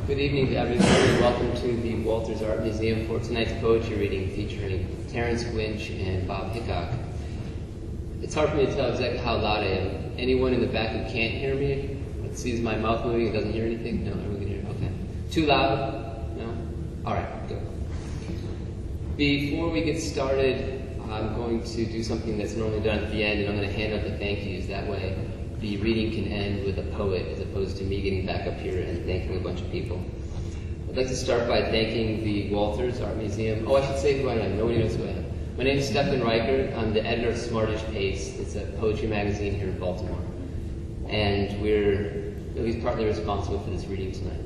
Good evening to everyone, and welcome to the Walters Art Museum for tonight's poetry reading featuring Terence Winch and Bob Hicok. It's hard for me to tell exactly how loud I am. Anyone in the back who can't hear me, that sees my mouth moving and doesn't hear anything? No, everyone can hear. Okay. Too loud? No? All right, good. Before we get started, I'm going to do something that's normally done at the end, and I'm going to hand out the thank yous. That way the reading can end with a poet as opposed to me getting back up here and thanking a bunch of people. I'd like to start by thanking the Walters Art Museum. Oh, I should say who I am. Nobody knows who I am. My name is Stephen Reichert. I'm the editor of Smartish Pace. It's a poetry magazine here in Baltimore. And we're at least partly responsible for this reading tonight.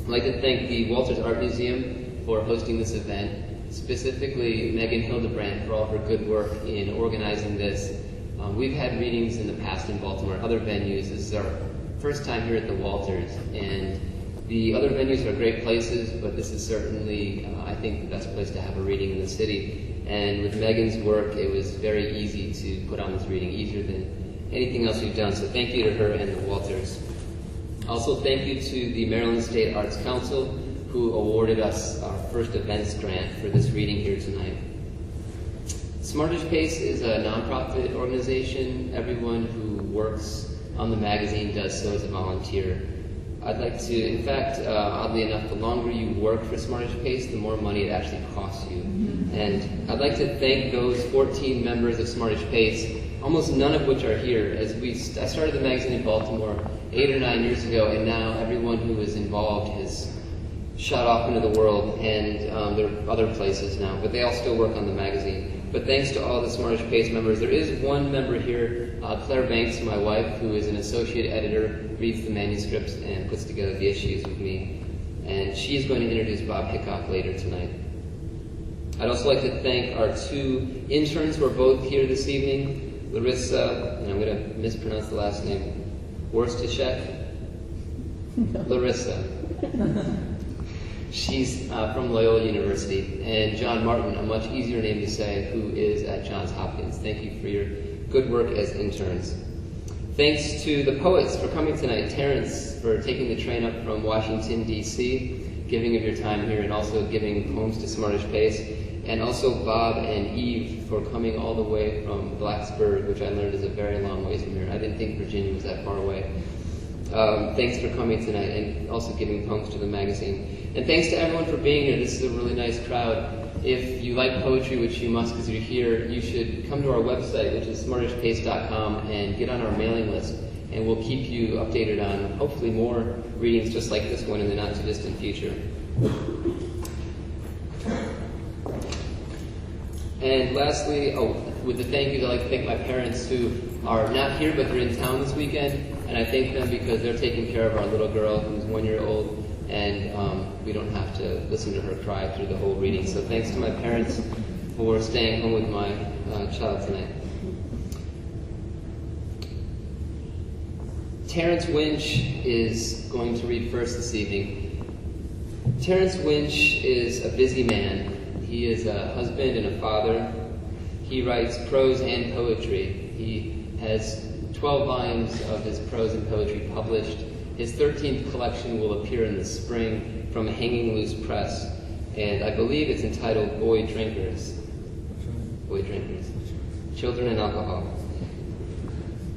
I'd like to thank the Walters Art Museum for hosting this event, specifically Megan Hildebrandt for all of her good work in organizing this. We've had readings in the past in Baltimore at other venues. This is our first time here at the Walters, and the other venues are great places, but this is certainly, I think, the best place to have a reading in the city. And with Megan's work, it was very easy to put on this reading, easier than anything else we've done. So thank you to her and the Walters. Also, thank you to the Maryland State Arts Council, who awarded us our first events grant for this reading here tonight. Smartish Pace is a nonprofit organization. Everyone who works on the magazine does so as a volunteer. I'd like to, in fact, oddly enough, the longer you work for Smartish Pace, the more money it actually costs you. And I'd like to thank those 14 members of Smartish Pace, almost none of which are here. I started the magazine in Baltimore 8 or 9 years ago, and now everyone who is involved has shot off into the world, and there are other places now, but they all still work on the magazine. But thanks to all the Smartish Pace members, there is one member here, Claire Banks, my wife, who is an associate editor, reads the manuscripts and puts together the issues with me. And she's going to introduce Bob Hicok later tonight. I'd also like to thank our two interns who are both here this evening, Larissa, and I'm going to mispronounce the last name, Worstachek? Larissa. She's from Loyola University, and John Martin, a much easier name to say, who is at Johns Hopkins. Thank you for your good work as interns. Thanks to the poets for coming tonight. Terence for taking the train up from Washington, D.C., giving of your time here, and also giving poems to Smartish Pace. And also Bob and Eve for coming all the way from Blacksburg, which I learned is a very long ways from here. I didn't think Virginia was that far away. Thanks for coming tonight and also giving poems to the magazine. And thanks to everyone for being here. This is a really nice crowd. If you like poetry, which you must because you're here, you should come to our website, which is smartishpace.com, and get on our mailing list. And we'll keep you updated on hopefully more readings just like this one in the not-too-distant future. And lastly, with the thank yous, I'd like to thank my parents who are not here, but they're in town this weekend. And I thank them because they're taking care of our little girl who's 1 year old, and we don't have to listen to her cry through the whole reading. So thanks to my parents for staying home with my child tonight. Terence Winch is going to read first this evening. Terence Winch is a busy man. He is a husband and a father. He writes prose and poetry. He has 12 volumes of his prose and poetry published. His 13th collection will appear in the spring from Hanging Loose Press, and I believe it's entitled Boy Drinkers. Boy Drinkers. Children and Alcohol.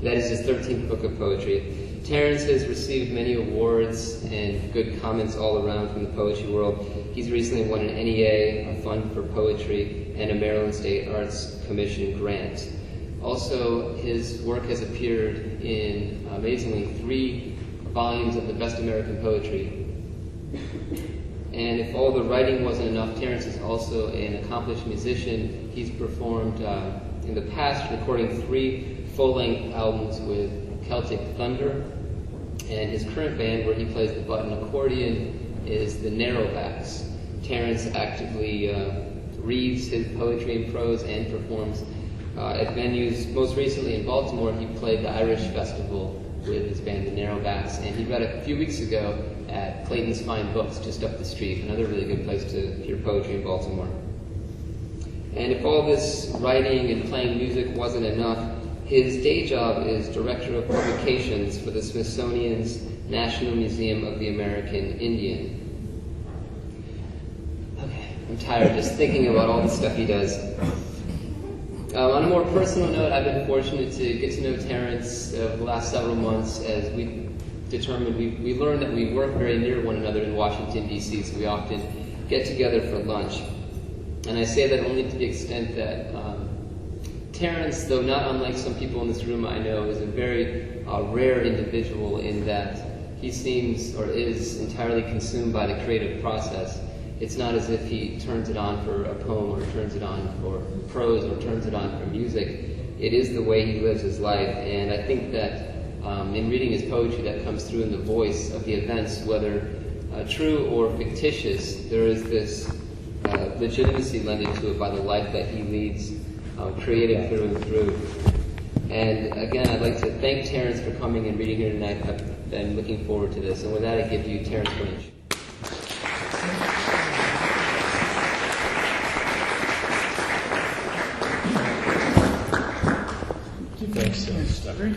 That is his 13th book of poetry. Terence has received many awards and good comments all around from the poetry world. He's recently won an NEA, a Fund for Poetry, and a Maryland State Arts Commission grant. Also, his work has appeared in, amazingly, 3 volumes of the Best American Poetry. And if all the writing wasn't enough, Terence is also an accomplished musician. He's performed in the past, recording 3 full-length albums with Celtic Thunder. And his current band, where he plays the button accordion, is the Narrowbacks. Terence actively reads his poetry and prose and performs at venues. Most recently in Baltimore, he played the Irish Festival with his band, the Narrowbacks, and he read a few weeks ago at Clayton's Fine Books just up the street, another really good place to hear poetry in Baltimore. And if all this writing and playing music wasn't enough, his day job is director of publications for the Smithsonian's National Museum of the American Indian. Okay, I'm tired just thinking about all the stuff he does. On a more personal note, I've been fortunate to get to know Terence over the last several months as we determined, we learned that we work very near one another in Washington, D.C., so we often get together for lunch. And I say that only to the extent that Terence, though not unlike some people in this room I know, is a very rare individual in that he seems or is entirely consumed by the creative process. It's not as if he turns it on for a poem or turns it on for prose or turns it on for music. It is the way he lives his life, and I think that in reading his poetry that comes through in the voice of the events, whether true or fictitious, there is this legitimacy lending to it by the life that he leads, creative through and through. And again, I'd like to thank Terence for coming and reading here tonight. I've been looking forward to this. And with that, I give you Terence Winch. Thanks, Stephen.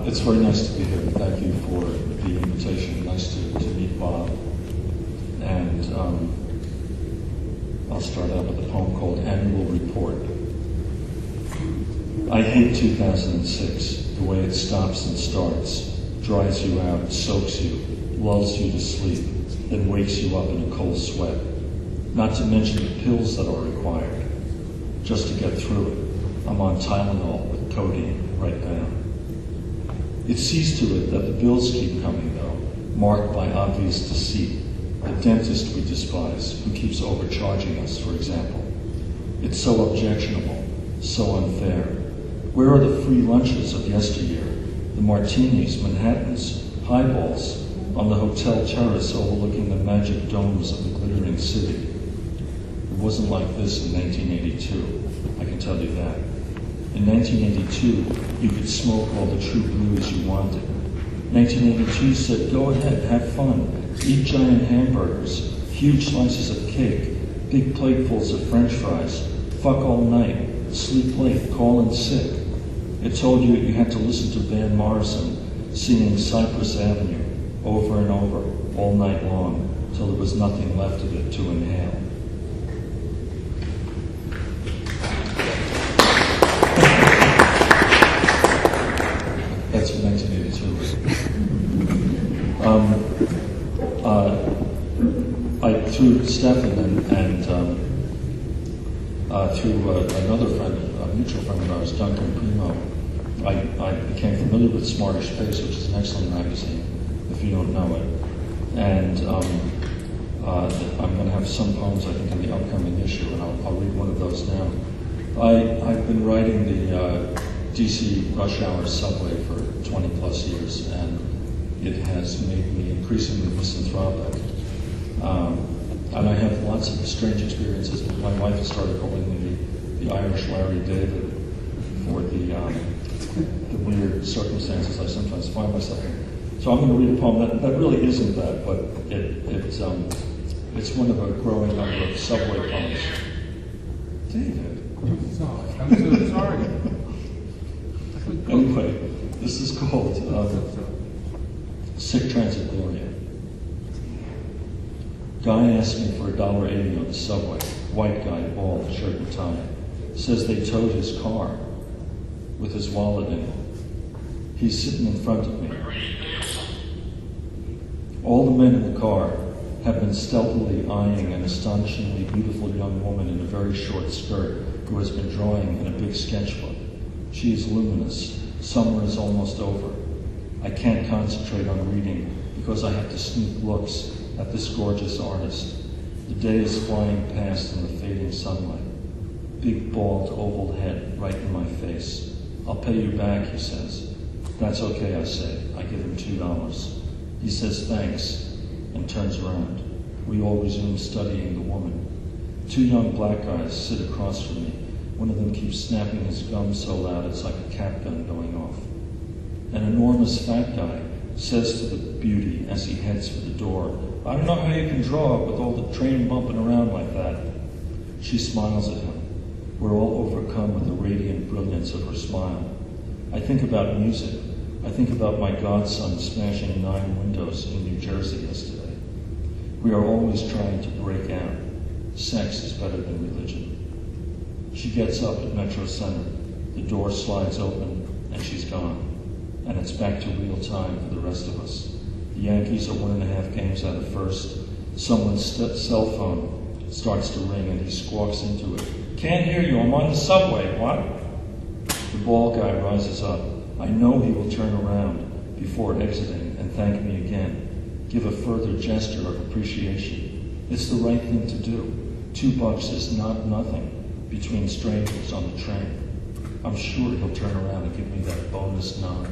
It's very nice to be here. Thank you for the invitation. Nice to meet Bob. And I'll start out with a poem called Annual Report. I hate 2006, the way it stops and starts, dries you out, soaks you, lulls you to sleep, then wakes you up in a cold sweat. Not to mention the pills that are required. Just to get through it, I'm on Tylenol with codeine right now. It sees to it that the bills keep coming, though, marked by obvious deceit. The dentist we despise, who keeps overcharging us, for example. It's so objectionable, so unfair. Where are the free lunches of yesteryear? The martinis, Manhattans, highballs on the hotel terrace overlooking the magic domes of the glittering city. It wasn't like this in 1982, I can tell you that. In 1982, you could smoke all the true blues you wanted. 1982 said, go ahead, have fun. Eat giant hamburgers, huge slices of cake, big platefuls of french fries, fuck all night, sleep late, call in sick. It told you you had to listen to Van Morrison singing Cypress Avenue over and over all night long till there was nothing left of it to inhale. That's from 1982. Through Stephen and through another friend, a mutual friend of ours, Duncan Primo, I became familiar with Smartish Pace, which is an excellent magazine, if you don't know it. And I'm going to have some poems, I think, in the upcoming issue, and I'll read one of those now. I've been writing the DC rush hour subway for 20 plus years, and it has made me increasingly misanthropic. And I have lots of strange experiences. My wife has started calling me the Irish Larry David for the weird circumstances I sometimes find myself in. So I'm going to read a poem that really isn't that, but it's one of a growing number of subway poems. David. I'm so sorry. Anyway, this is called Sick Transit Gloria. Guy asked me for $1.80 on the subway. White guy, bald, shirt and tie. Says they towed his car with his wallet in it. He's sitting in front of me. All the men in the car have been stealthily eyeing an astonishingly beautiful young woman in a very short skirt who has been drawing in a big sketchbook. She is luminous. Summer is almost over. I can't concentrate on reading because I have to sneak looks at this gorgeous artist. The day is flying past in the fading sunlight. Big, bald, oval head right in my face. I'll pay you back, he says. That's okay, I say. I give him $2. He says thanks and turns around. We all resume studying the woman. Two young black guys sit across from me. One of them keeps snapping his gum so loud it's like a cap gun going off. An enormous fat guy says to the beauty as he heads for the door, I don't know how you can draw with all the train bumping around like that. She smiles at him. We're all overcome with the radiant brilliance of her smile. I think about music. I think about my godson smashing 9 windows in New Jersey yesterday. We are always trying to break out. Sex is better than religion. She gets up at Metro Center. The door slides open, and she's gone. And it's back to real time for the rest of us. The Yankees are 1.5 games out of first. Someone's cell phone starts to ring, and he squawks into it. Can't hear you, I'm on the subway, what? The ball guy rises up. I know he will turn around before exiting and thank me again, give a further gesture of appreciation. It's the right thing to do. $2 is not nothing between strangers on the train. I'm sure he'll turn around and give me that bonus nod.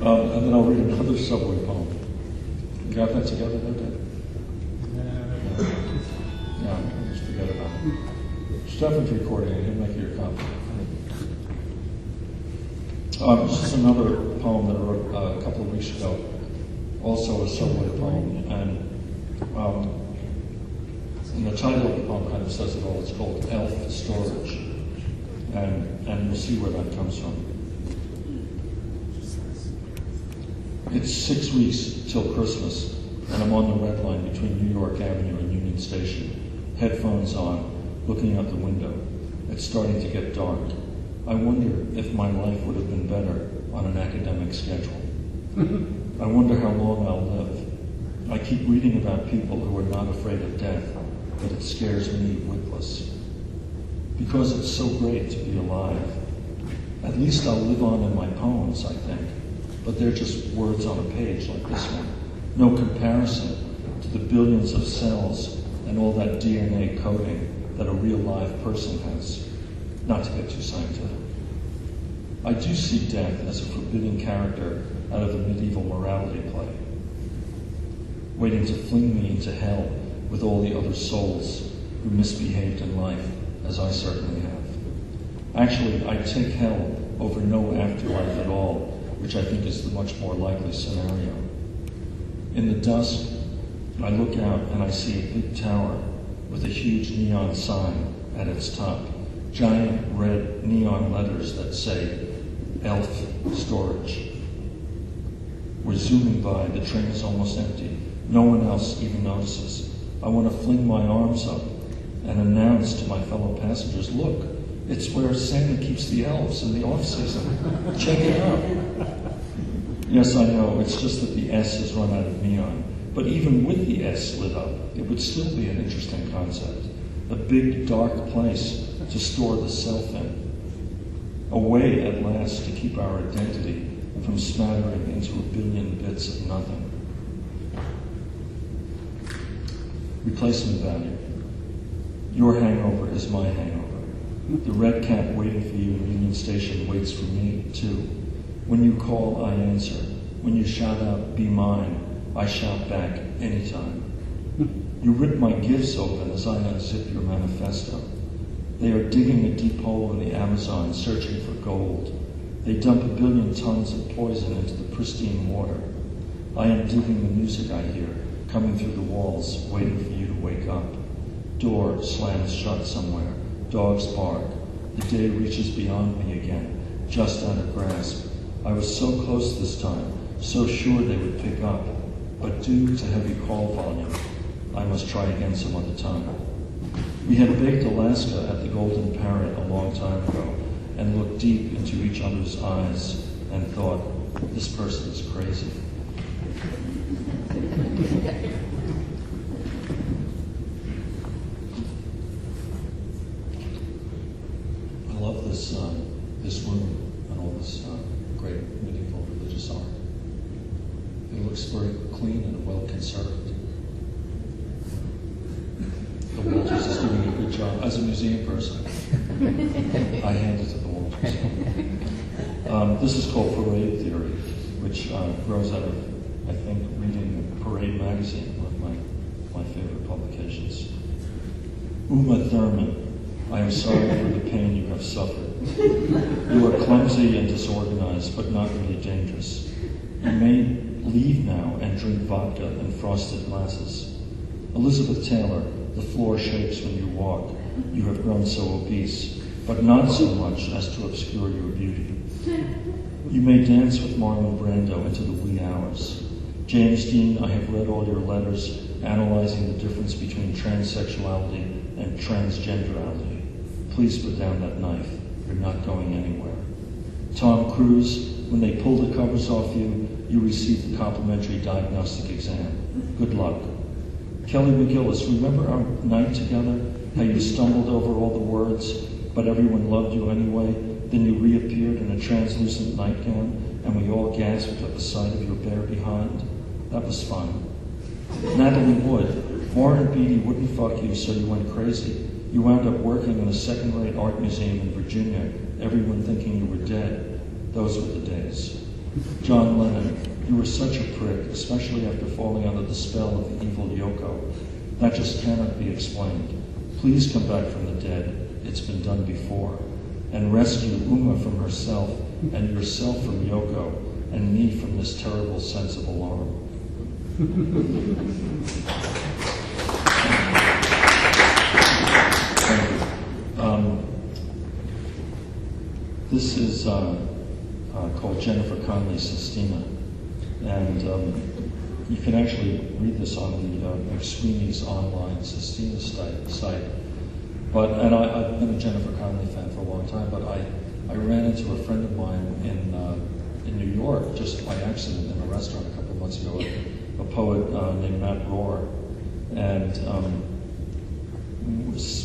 And then I'll read another subway poem. You got that together, no, Dad? Yeah, just forget about it. Stephen's recording it. He'll make you a copy. This is another poem that I wrote a couple of weeks ago. Also a subway poem. And the title of the poem kind of says it all. It's called Elf Storage. And you'll see where that comes from. It's 6 weeks till Christmas, and I'm on the red line between New York Avenue and Union Station, headphones on, looking out the window. It's starting to get dark. I wonder if my life would have been better on an academic schedule. I wonder how long I'll live. I keep reading about people who are not afraid of death, but it scares me witless. Because it's so great to be alive. At least I'll live on in my poems, I think. But they're just words on a page like this one. No comparison to the billions of cells and all that DNA coding that a real live person has. Not to get too scientific. I do see death as a forbidding character out of the medieval morality play, waiting to fling me into hell with all the other souls who misbehaved in life, as I certainly have. Actually, I'd take hell over no afterlife at all, which I think is the much more likely scenario. In the dusk, I look out and I see a big tower with a huge neon sign at its top. Giant red neon letters that say, Elf Storage. We're zooming by, the train is almost empty. No one else even notices. I want to fling my arms up and announce to my fellow passengers, look, it's where Santa keeps the elves in the off-season. Check it out. Yes, I know, it's just that the S has run out of neon. But even with the S lit up, it would still be an interesting concept. A big, dark place to store the self in. A way, at last, to keep our identity from smattering into a billion bits of nothing. Replacement value. Your hangover is my hangover. The red cap waiting for you in Union Station waits for me, too. When you call, I answer. When you shout out, be mine, I shout back anytime. You rip my gifts open as I unzip your manifesto. They are digging a deep hole in the Amazon, searching for gold. They dump a billion tons of poison into the pristine water. I am digging the music I hear, coming through the walls, waiting for you to wake up. Door slams shut somewhere. Dogs bark. The day reaches beyond me again, just out of grasp. I was so close this time, so sure they would pick up. But due to heavy call volume, I must try again some other time. We had baked Alaska at the Golden Parrot a long time ago and looked deep into each other's eyes and thought, this person is crazy. I love this room and all this great medieval religious art. It looks very clean and well conserved. The Walters is doing a good job. As a museum person, I hand it to the Walters. This is called Parade Theory, which grows out of, I think, reading Parade magazine, one of my favorite publications. Uma Thurman, I am sorry for the pain you have suffered. You are clumsy and disorganized, but not really dangerous. You may leave now and drink vodka in frosted glasses. Elizabeth Taylor, the floor shakes when you walk. You have grown so obese, but not so much as to obscure your beauty. You may dance with Marlon Brando into the wee hours. James Dean, I have read all your letters analyzing the difference between transsexuality and transgenderality. Please put down that knife. You're not going anywhere. Tom Cruise, when they pull the covers off you, you receive the complimentary diagnostic exam. Good luck. Kelly McGillis, remember our night together? How you stumbled over all the words, but everyone loved you anyway? Then you reappeared in a translucent nightgown, and we all gasped at the sight of your bare behind. That was fun. Natalie Wood, Warren Beatty wouldn't fuck you, so you went crazy. You wound up working in a second-rate art museum in Virginia, everyone thinking you were dead. Those were the days. John Lennon, you were such a prick, especially after falling under the spell of the evil Yoko. That just cannot be explained. Please come back from the dead. It's been done before. And rescue Uma from herself, and yourself from Yoko, and me from this terrible sense of alarm. Thank you. This is called Jennifer Conley Sestina, and you can actually read this on the McSweeney's online Sestina site. And I've been a Jennifer Conley fan for a long time, but I ran into a friend of mine in New York just by accident in a restaurant a couple of months ago, a poet named Matt Rohr, and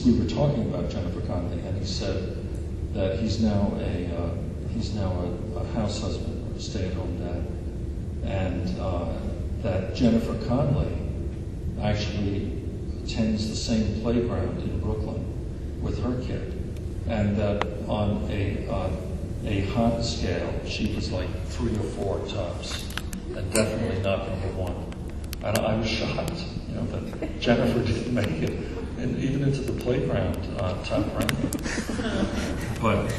we were talking about Jennifer Conley, and he said that he's now a house husband, or a stay-at-home dad, and that Jennifer Conley actually attends the same playground in Brooklyn with her kid, and that on a hot scale, she was like 3 or 4 tops, and definitely not number 1. And I was shocked, that Jennifer didn't make it, and even into the playground top ranking. But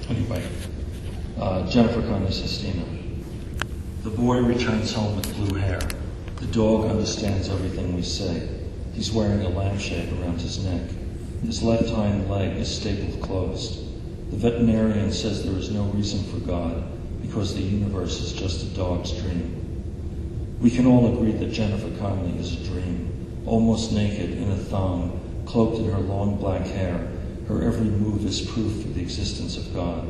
anyway, Jennifer Conley Sestina. The boy returns home with blue hair. The dog understands everything we say. He's wearing a lampshade around his neck. His left hind leg is stapled closed. The veterinarian says there is no reason for God because the universe is just a dog's dream. We can all agree that Jennifer Conley is a dream, almost naked in a thong, cloaked in her long black hair. Her every move is proof of the existence of God.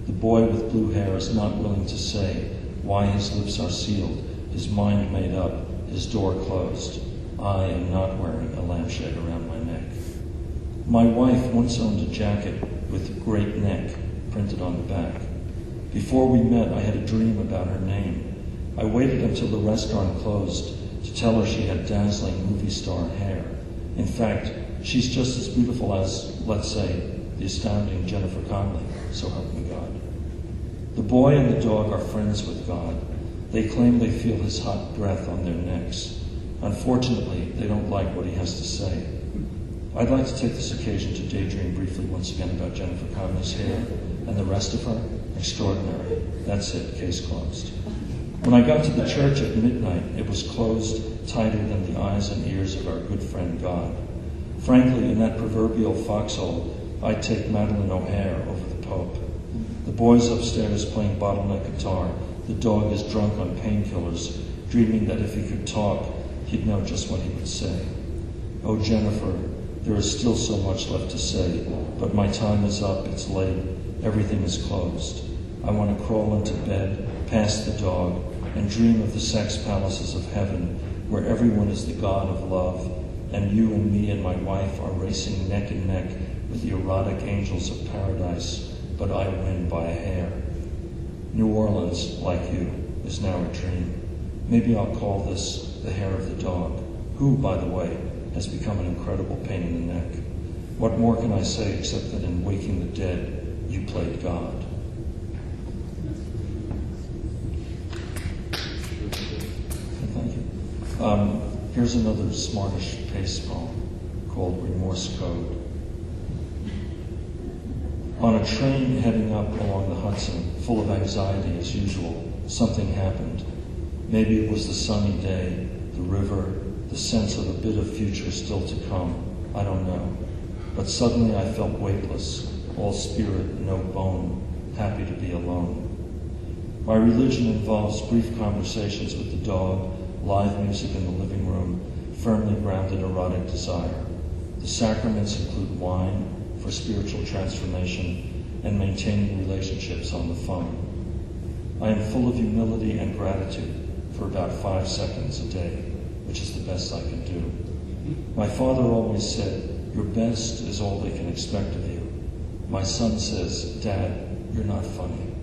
The boy with blue hair is not willing to say why his lips are sealed, his mind made up, his door closed. I am not wearing a lampshade around my neck. My wife once owned a jacket with great neck printed on the back. Before we met, I had a dream about her name. I waited until the restaurant closed to tell her she had dazzling movie star hair. In fact, she's just as beautiful as, let's say, the astounding Jennifer Conley, so help me God. The boy and the dog are friends with God. They claim they feel his hot breath on their necks. Unfortunately, they don't like what he has to say. I'd like to take this occasion to daydream briefly once again about Jennifer Conley's hair and the rest of her. Extraordinary. That's it. Case closed. When I got to the church at midnight, it was closed tighter than the eyes and ears of our good friend God. Frankly, in that proverbial foxhole, I'd take Madeline O'Hare over the Pope. The boy's upstairs playing bottleneck guitar. The dog is drunk on painkillers, dreaming that if he could talk, he'd know just what he would say. Oh, Jennifer, there is still so much left to say, but my time is up, it's late, everything is closed. I want to crawl into bed, past the dog, and dream of the sex palaces of heaven, where everyone is the god of love, and you and me and my wife are racing neck and neck with the erotic angels of paradise, but I win by a hair. New Orleans, like you, is now a dream. Maybe I'll call this the hair of the dog, who, by the way, has become an incredible pain in the neck. What more can I say except that in Waking the Dead, you played God? Thank you. Here's another Smartish Pace poem called Remorse Code. On a train heading up along the Hudson, full of anxiety as usual, something happened. Maybe it was the sunny day, the river, the sense of a bit of future still to come, I don't know. But suddenly I felt weightless, all spirit, no bone, happy to be alone. My religion involves brief conversations with the dog, live music in the living room, firmly grounded erotic desire. The sacraments include wine for spiritual transformation and maintaining relationships on the phone. I am full of humility and gratitude for about 5 seconds a day, which is the best I can do. My father always said, "Your best is all they can expect of you." My son says, "Dad, you're not funny."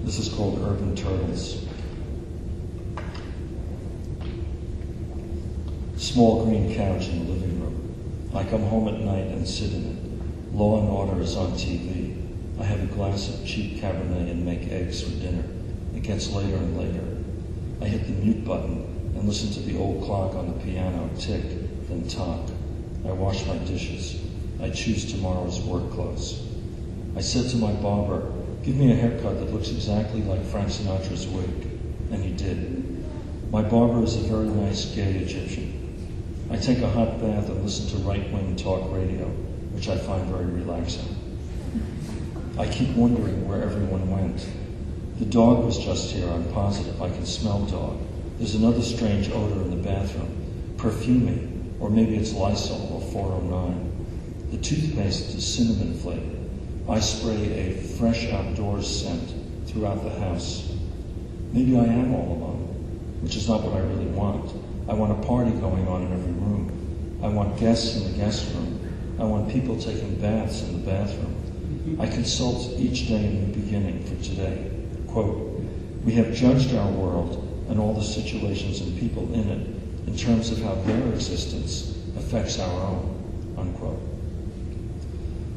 This is called Urban Turtles. Small green couch in the living room. I come home at night and sit in it. Law and Order is on TV. I have a glass of cheap Cabernet and make eggs for dinner. It gets later and later. I hit the mute button and listen to the old clock on the piano tick, then talk. I wash my dishes. I choose tomorrow's work clothes. I said to my barber, "Give me a haircut that looks exactly like Frank Sinatra's wig," and he did. My barber is a very nice gay Egyptian. I take a hot bath and listen to right-wing talk radio, which I find very relaxing. I keep wondering where everyone went. The dog was just here, I'm positive. I can smell dog. There's another strange odor in the bathroom, perfumey, or maybe it's Lysol or 409. The toothpaste is cinnamon flavored. I spray a fresh outdoors scent throughout the house. Maybe I am all alone, which is not what I really want. I want a party going on in every room. I want guests in the guest room. I want people taking baths in the bathroom. I consult each day a new beginning for today. Quote, "We have judged our world and all the situations and people in it in terms of how their existence affects our own." Unquote.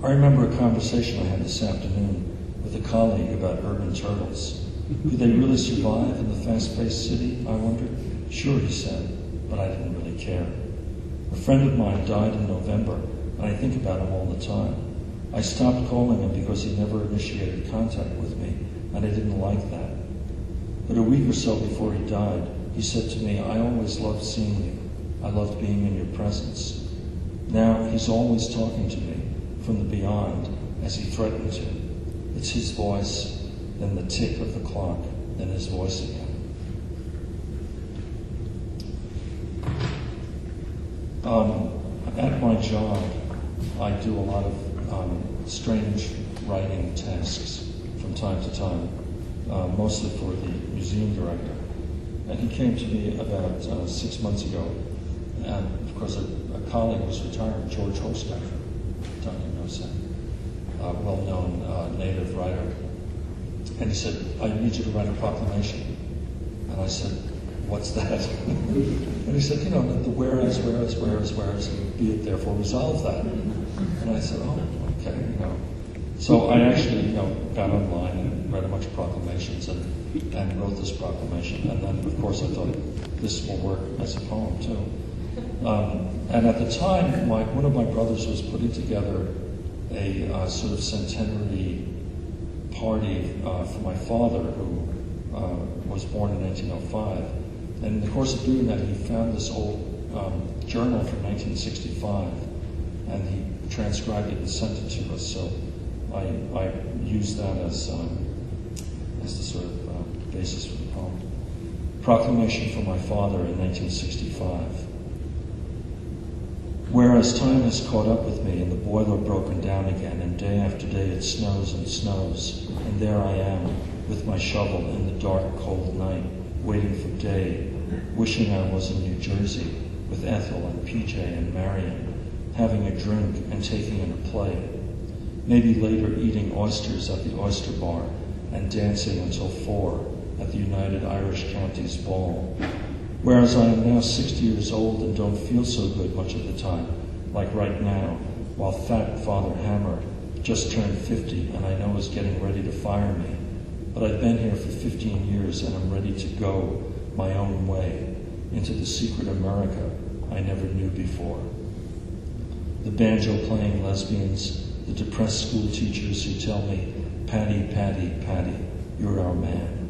I remember a conversation I had this afternoon with a colleague about urban turtles. Could they really survive in the fast-paced city, I wondered? Sure, he said, but I didn't really care. A friend of mine died in November, and I think about him all the time. I stopped calling him because he never initiated contact with me, and I didn't like that. But a week or so before he died, he said to me, "I always loved seeing you. I loved being in your presence." Now he's always talking to me from the beyond, as he threatened to. It's his voice, then the tick of the clock, then his voice again. At my job, I do a lot of strange writing tasks from time to time, mostly for the museum director. And he came to me about 6 months ago, and of course a colleague was retiring, George Hofstadter, Tony knows him, well-known native writer. And he said, "I need you to write a proclamation." And I said, "What's that?" And he said, "The whereas, and be it therefore resolve that." And I said, "Oh, okay, So I actually, got online and read a bunch of proclamations and wrote this proclamation. And then, of course, I thought this will work as a poem, too. And at the time, one of my brothers was putting together a sort of centenary party for my father, who was born in 1905. And in the course of doing that, he found this old journal from 1965, and he transcribed it and sent it to us. So I used that as the sort of basis for the poem. Proclamation for my father in 1965. Whereas time has caught up with me and the boiler broken down again, and day after day it snows and snows, and there I am with my shovel in the dark, cold night, waiting for day, wishing I was in New Jersey with Ethel and PJ and Marion, having a drink and taking in a play. Maybe later eating oysters at the oyster bar and dancing until 4 at the United Irish Counties Ball. Whereas I am now 60 years old and don't feel so good much of the time, like right now, while fat Father Hammer just turned 50 and I know is getting ready to fire me. But I've been here for 15 years and I'm ready to go my own way into the secret America I never knew before. The banjo-playing lesbians, the depressed school teachers who tell me, "Patty, Patty, Patty," you're our man.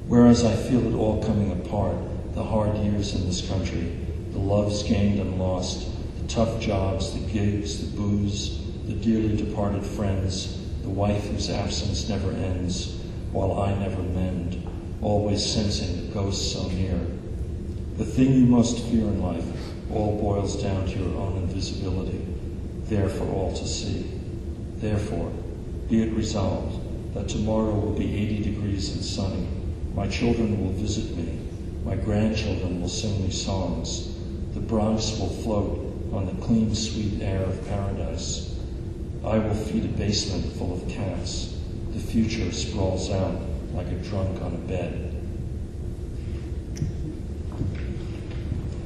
Whereas I feel it all coming apart, the hard years in this country, the loves gained and lost, the tough jobs, the gigs, the booze, the dearly departed friends, the wife whose absence never ends, while I never mend, always sensing the ghost so near. The thing you most fear in life all boils down to your own invisibility, there for all to see. Therefore, be it resolved that tomorrow will be 80 degrees and sunny. My children will visit me. My grandchildren will sing me songs. The Bronx will float on the clean, sweet air of paradise. I will feed a basement full of cats. The future sprawls out like a drunk on a bed.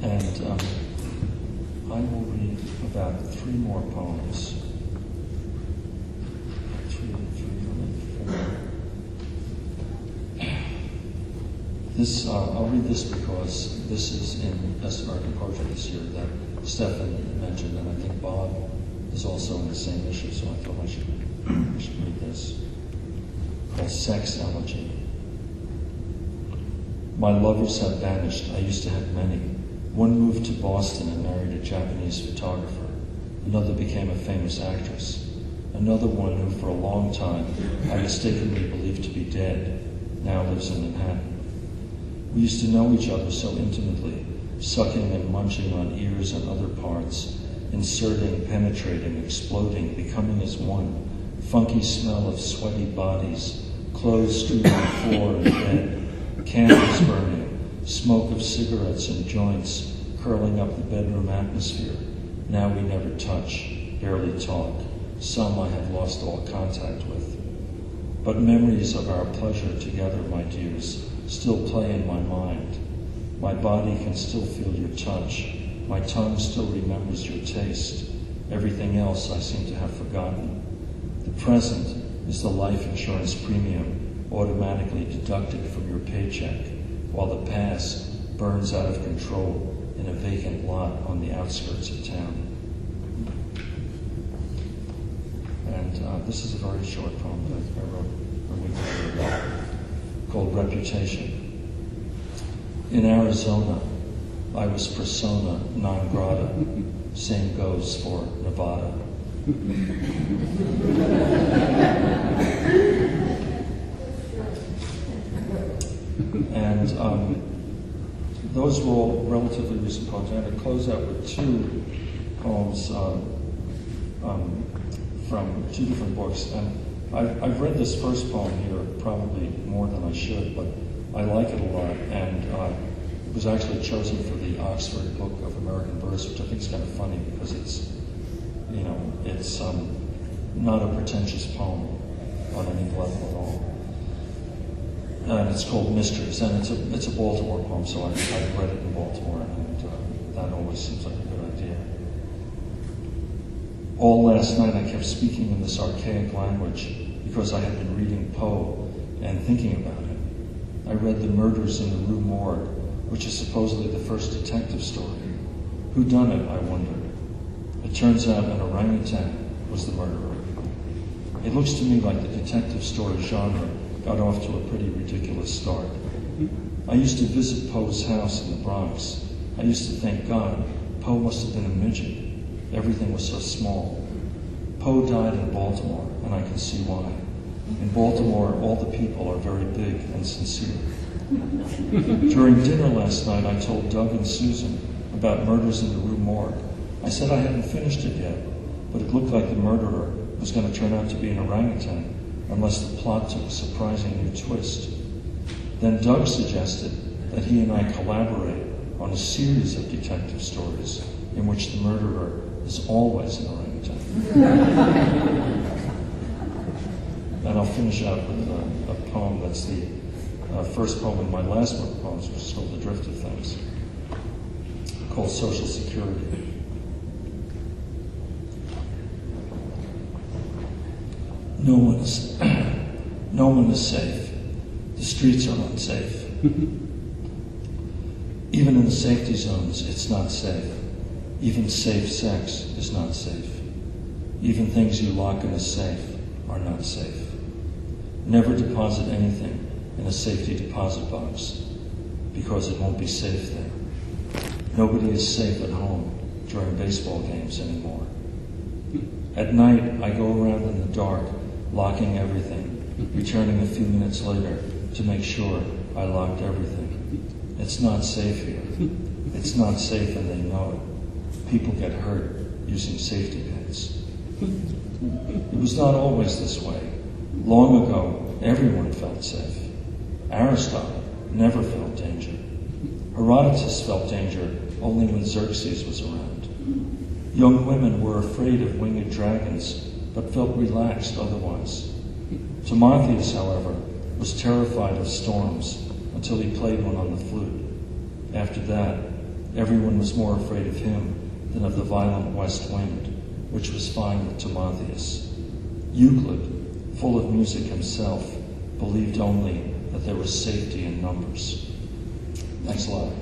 And I will read about 3 more poems. 4. This, I'll read this because this is in Best American Poetry this year that Stephen mentioned, and I think Bob is also in the same issue, so I thought I should read this. Called Sex Elegy. My lovers have vanished. I used to have many. One moved to Boston and married a Japanese photographer. Another became a famous actress. Another one who for a long time I mistakenly believed to be dead now lives in Manhattan. We used to know each other so intimately, sucking and munching on ears and other parts, inserting, penetrating, exploding, becoming as one, funky smell of sweaty bodies, clothes strewn on the floor and bed, candles burning, smoke of cigarettes and joints curling up the bedroom atmosphere. Now we never touch, barely talk. Some I have lost all contact with. But memories of our pleasure together, my dears, still play in my mind. My body can still feel your touch. My tongue still remembers your taste. Everything else I seem to have forgotten. The present is the life insurance premium automatically deducted from your paycheck, while the past burns out of control in a vacant lot on the outskirts of town. And this is a very short poem that I wrote a week ago called Reputation. In Arizona, I was persona non grata. Same goes for Nevada. And those were all relatively recent poems. I'm going to close out with 2 poems from 2 different books. And I've read this first poem here probably more than I should, but I like it a lot. And it was actually chosen for the Oxford Book of American Verse, which I think is kind of funny because it's not a pretentious poem on any level at all. And it's called Mysteries, and it's a Baltimore poem, so I've read it in Baltimore, and that always seems like a good idea. All last night I kept speaking in this archaic language because I had been reading Poe and thinking about him. I read The Murders in the Rue Morgue, which is supposedly the first detective story. Who done it, I wondered. It turns out an orangutan was the murderer. It looks to me like the detective story genre got off to a pretty ridiculous start. I used to visit Poe's house in the Bronx. I used to think, God, Poe must have been a midget. Everything was so small. Poe died in Baltimore, and I can see why. In Baltimore, all the people are very big and sincere. During dinner last night, I told Doug and Susan about Murders in the Rue Morgue. I said I hadn't finished it yet, but it looked like the murderer was going to turn out to be an orangutan unless the plot took a surprising new twist. Then Doug suggested that he and I collaborate on a series of detective stories in which the murderer is always an orangutan. And I'll finish out with a poem that's the first poem in my last book of poems, which is called The Drift of Things, called Social Security. No one is safe. The streets are unsafe. Even in the safety zones, it's not safe. Even safe sex is not safe. Even things you lock in a safe are not safe. Never deposit anything in a safety deposit box, because it won't be safe there. Nobody is safe at home during baseball games anymore. At night, I go around in the dark, locking everything, returning a few minutes later to make sure I locked everything. It's not safe here. It's not safe, and they know it. People get hurt using safety pins. It was not always this way. Long ago, everyone felt safe. Aristotle never felt danger. Herodotus felt danger only when Xerxes was around. Young women were afraid of winged dragons, but felt relaxed otherwise. Timotheus, however, was terrified of storms until he played one on the flute. After that, everyone was more afraid of him than of the violent west wind, which was fine with Timotheus. Euclid, full of music himself, believed only that there was safety in numbers. Thanks a lot.